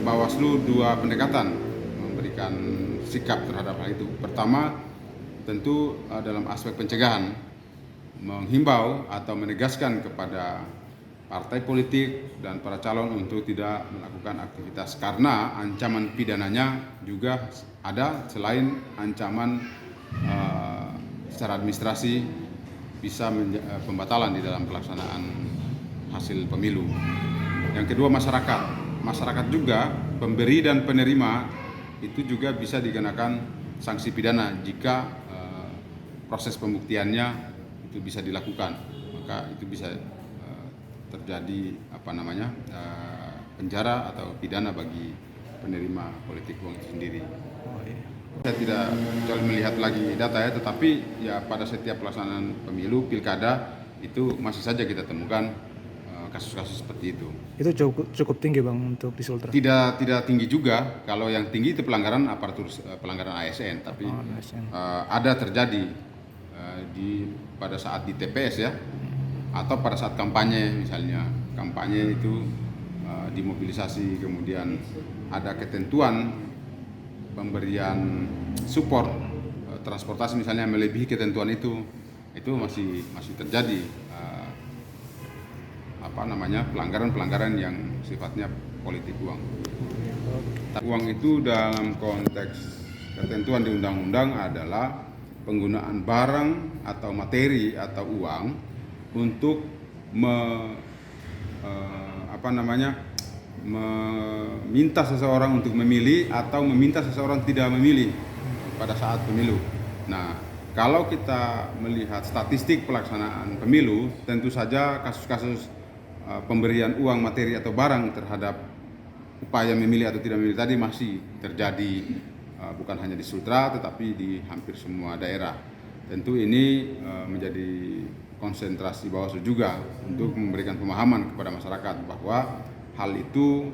Bawaslu dua pendekatan memberikan sikap terhadap hal itu. Pertama, tentu dalam aspek pencegahan, menghimbau atau menegaskan kepada partai politik dan para calon untuk tidak melakukan aktivitas karena ancaman pidananya juga ada selain ancaman secara administrasi bisa pembatalan di dalam pelaksanaan hasil pemilu. Yang kedua, masyarakat juga pemberi dan penerima itu juga bisa dikenakan sanksi pidana jika proses pembuktiannya itu bisa dilakukan, maka itu bisa terjadi penjara atau pidana bagi penerima politik uang itu sendiri. Saya tidak kecuali melihat lagi data ya, tetapi ya pada setiap pelaksanaan pemilu pilkada itu masih saja kita temukan kasus-kasus seperti itu. Itu cukup tinggi Bang untuk di Sultra? Tidak tinggi juga. Kalau yang tinggi itu pelanggaran aparatur, pelanggaran ASN, tapi ada terjadi pada saat di TPS ya, atau pada saat kampanye misalnya. Kampanye itu dimobilisasi, kemudian ada ketentuan pemberian support transportasi misalnya melebihi ketentuan itu masih terjadi pelanggaran yang sifatnya politik uang. Uang itu dalam konteks ketentuan di undang-undang adalah penggunaan barang atau materi atau uang untuk meminta seseorang untuk memilih atau meminta seseorang tidak memilih pada saat pemilu. Nah, kalau kita melihat statistik pelaksanaan pemilu, tentu saja kasus-kasus pemberian uang, materi atau barang terhadap upaya memilih atau tidak memilih tadi masih terjadi, bukan hanya di Sultra tetapi di hampir semua daerah. Tentu ini menjadi konsentrasi Bawaslu juga untuk memberikan pemahaman kepada masyarakat bahwa hal itu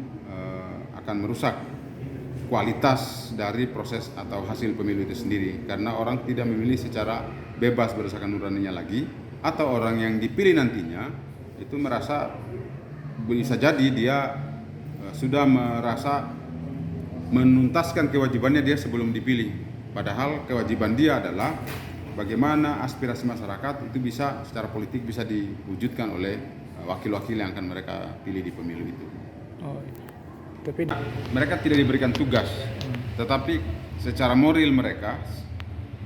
akan merusak kualitas dari proses atau hasil pemilu itu sendiri, karena orang tidak memilih secara bebas berdasarkan nuraninya lagi, atau orang yang dipilih nantinya itu merasa bisa jadi dia sudah merasa menuntaskan kewajibannya dia sebelum dipilih, padahal kewajiban dia adalah bagaimana aspirasi masyarakat itu bisa secara politik bisa diwujudkan oleh wakil-wakil yang akan mereka pilih di pemilu itu. Tapi mereka tidak diberikan tugas, tetapi secara moral mereka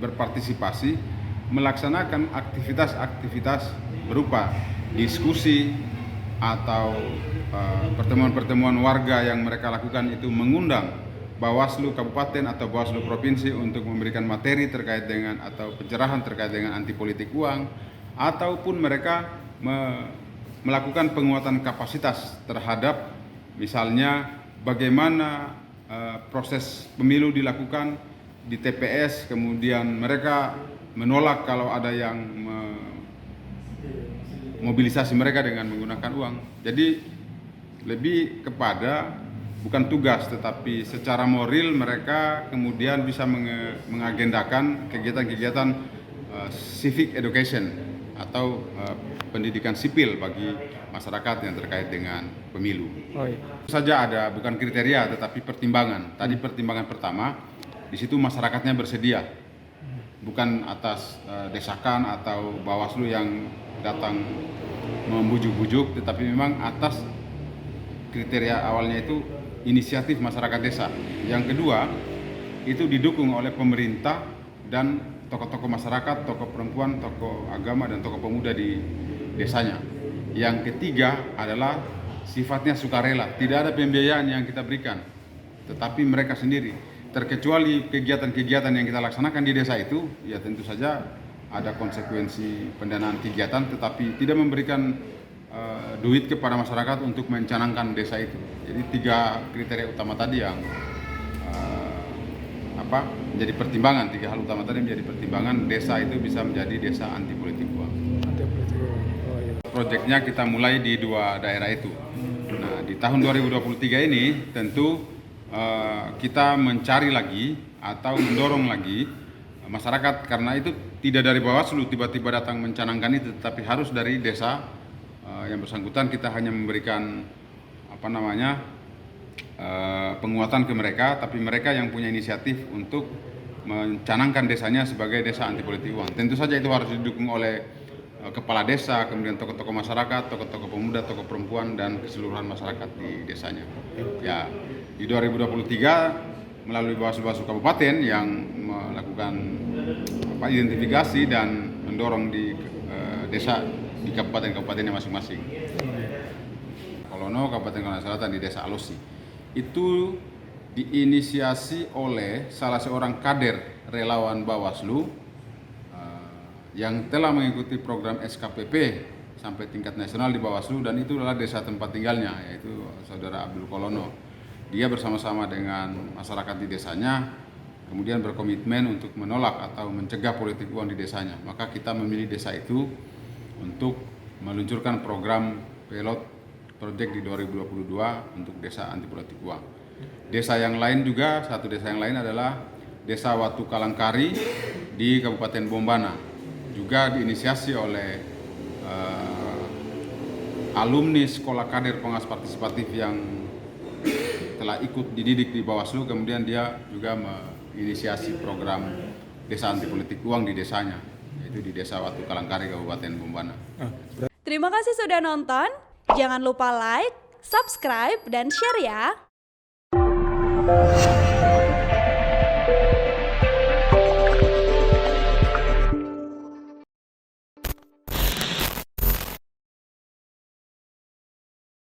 berpartisipasi melaksanakan aktivitas-aktivitas berupa diskusi atau pertemuan-pertemuan warga yang mereka lakukan itu mengundang Bawaslu Kabupaten atau Bawaslu Provinsi untuk memberikan materi terkait dengan atau pencerahan terkait dengan anti politik uang, ataupun mereka melakukan penguatan kapasitas terhadap misalnya bagaimana proses pemilu dilakukan di TPS, kemudian mereka menolak kalau ada yang mobilisasi mereka dengan menggunakan uang. Jadi lebih kepada bukan tugas, tetapi secara moral mereka kemudian bisa mengagendakan kegiatan-kegiatan civic education atau pendidikan sipil bagi masyarakat yang terkait dengan pemilu. Saja ada bukan kriteria tetapi pertimbangan. Tadi pertimbangan pertama, di situ masyarakatnya bersedia, bukan atas desakan atau Bawaslu yang datang membujuk-bujuk, tetapi memang atas kriteria awalnya itu inisiatif masyarakat desa. Yang kedua, itu didukung oleh pemerintah dan tokoh-tokoh masyarakat, tokoh perempuan, tokoh agama, dan tokoh pemuda di desanya. Yang ketiga adalah sifatnya sukarela, tidak ada pembiayaan yang kita berikan, tetapi mereka sendiri. Terkecuali kegiatan-kegiatan yang kita laksanakan di desa itu, ya tentu saja ada konsekuensi pendanaan kegiatan, tetapi tidak memberikan duit kepada masyarakat untuk mencanangkan desa itu. Jadi 3 kriteria utama tadi yang menjadi pertimbangan, 3 hal utama tadi menjadi pertimbangan desa itu bisa menjadi desa anti politik uang. Proyeknya kita mulai di 2 daerah itu. Nah, di tahun 2023 ini tentu kita mencari lagi atau mendorong lagi masyarakat, karena itu tidak dari Bawaslu tiba-tiba datang mencanangkan itu, tetapi harus dari desa yang bersangkutan. Kita hanya memberikan penguatan ke mereka, tapi mereka yang punya inisiatif untuk mencanangkan desanya sebagai desa anti politik uang. Tentu saja itu harus didukung oleh kepala desa, kemudian tokoh-tokoh masyarakat, tokoh-tokoh pemuda, tokoh perempuan, dan keseluruhan masyarakat di desanya. Ya, di 2023 melalui Bawaslu kabupaten yang melakukan identifikasi dan mendorong di desa di kabupaten-kabupatennya masing-masing. Kolono, Kabupaten Kolono Selatan di Desa Alosi. Itu diinisiasi oleh salah seorang kader relawan Bawaslu yang telah mengikuti program SKPP sampai tingkat nasional di Bawaslu, dan itu adalah desa tempat tinggalnya, yaitu Saudara Abdul Kolono. Dia bersama-sama dengan masyarakat di desanya kemudian berkomitmen untuk menolak atau mencegah politik uang di desanya. Maka kita memilih desa itu untuk meluncurkan program pilot project di 2022 untuk desa anti politik uang. Desa yang lain juga, satu desa yang lain adalah Desa Watu Kalangkari di Kabupaten Bombana, juga diinisiasi oleh alumni sekolah kader pengawas partisipatif yang telah ikut dididik di Bawaslu. Kemudian dia juga menginisiasi program desa anti politik uang di desanya, yaitu di Desa Watu Kalangkari, Kabupaten Bombana. Terima kasih sudah nonton. Jangan lupa like, subscribe, dan share ya.